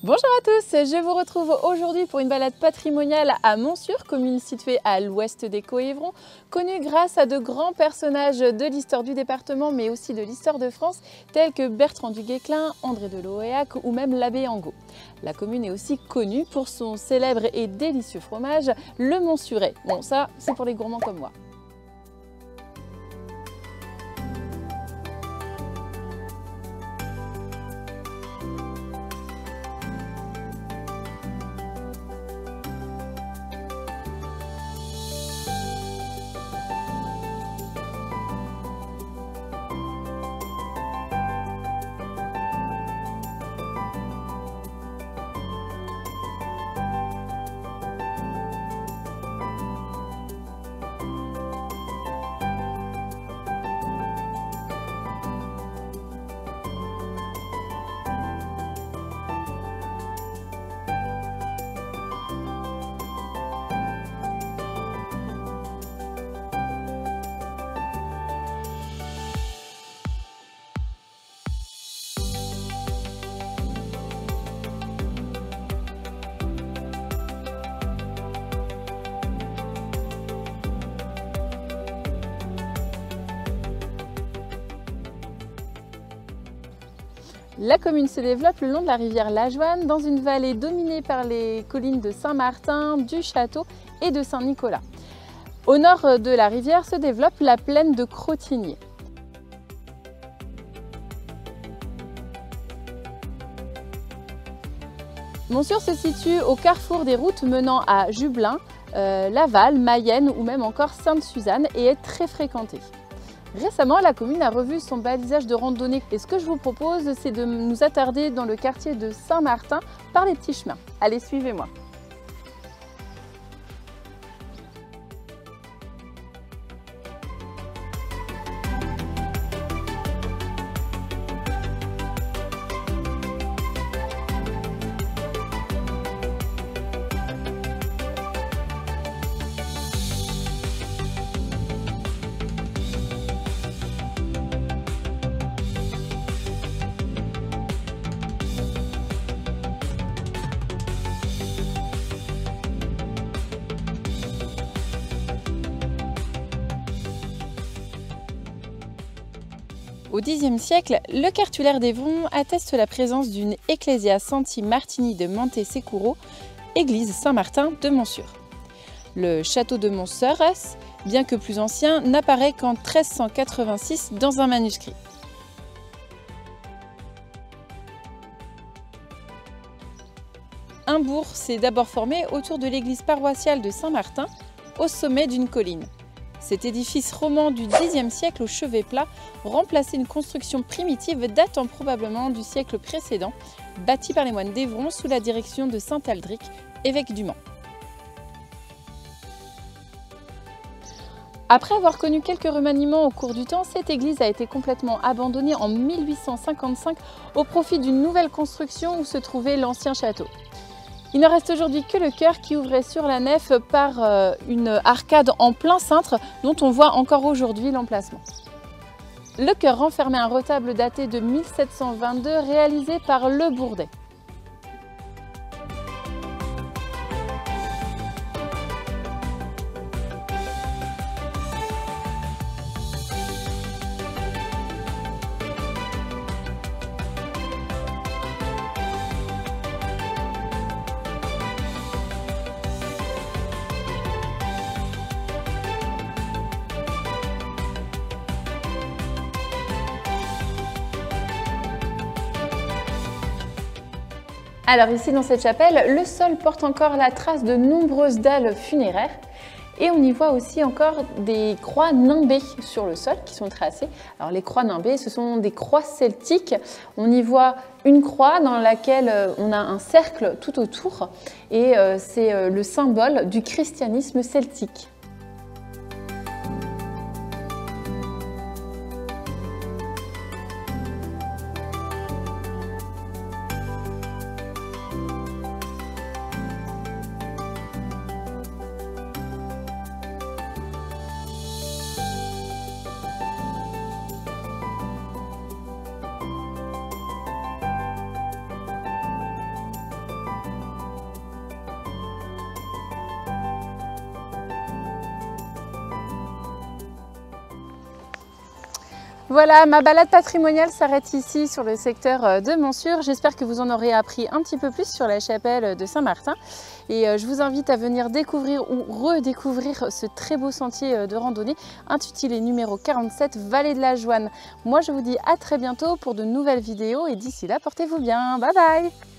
Bonjour à tous, je vous retrouve aujourd'hui pour une balade patrimoniale à Montsûrs, commune située à l'ouest des Coévrons, connue grâce à de grands personnages de l'histoire du département mais aussi de l'histoire de France, tels que Bertrand du Guesclin, André de Loréac ou même l'abbé Angot. La commune est aussi connue pour son célèbre et délicieux fromage, le Montsuret. Bon, ça, c'est pour les gourmands comme moi. La commune se développe le long de la rivière Lajoine, dans une vallée dominée par les collines de Saint-Martin, du Château et de Saint-Nicolas. Au nord de la rivière se développe la plaine de Crottignier. Montsûrs se situe au carrefour des routes menant à Jublain, Laval, Mayenne ou même encore Sainte-Suzanne et est très fréquentée. Récemment, la commune a revu son balisage de randonnée et ce que je vous propose, c'est de nous attarder dans le quartier de Saint-Martin par les petits chemins. Allez, suivez-moi. Au Xe siècle, le cartulaire d'Évron atteste la présence d'une Ecclesia Santi Martini de Monte Securo, église Saint-Martin de Montsûrs. Le château de Montsûrs, bien que plus ancien, n'apparaît qu'en 1386 dans un manuscrit. Un bourg s'est d'abord formé autour de l'église paroissiale de Saint-Martin, au sommet d'une colline. Cet édifice roman du Xe siècle au chevet plat remplaçait une construction primitive datant probablement du siècle précédent, bâtie par les moines d'Évron sous la direction de saint Aldric, évêque du Mans. Après avoir connu quelques remaniements au cours du temps, cette église a été complètement abandonnée en 1855 au profit d'une nouvelle construction où se trouvait l'ancien château. Il ne reste aujourd'hui que le chœur qui ouvrait sur la nef par une arcade en plein cintre dont on voit encore aujourd'hui l'emplacement. Le chœur renfermait un retable daté de 1722 réalisé par Le Bourdet. Alors ici dans cette chapelle, le sol porte encore la trace de nombreuses dalles funéraires et on y voit aussi encore des croix nimbées sur le sol qui sont tracées. Alors les croix nimbées, ce sont des croix celtiques. On y voit une croix dans laquelle on a un cercle tout autour et c'est le symbole du christianisme celtique. Voilà, ma balade patrimoniale s'arrête ici sur le secteur de Montsûrs. J'espère que vous en aurez appris un petit peu plus sur la chapelle de Saint-Martin. Et je vous invite à venir découvrir ou redécouvrir ce très beau sentier de randonnée intitulé numéro 47, Vallée de la Joine. Moi, je vous dis à très bientôt pour de nouvelles vidéos et d'ici là, portez-vous bien. Bye bye!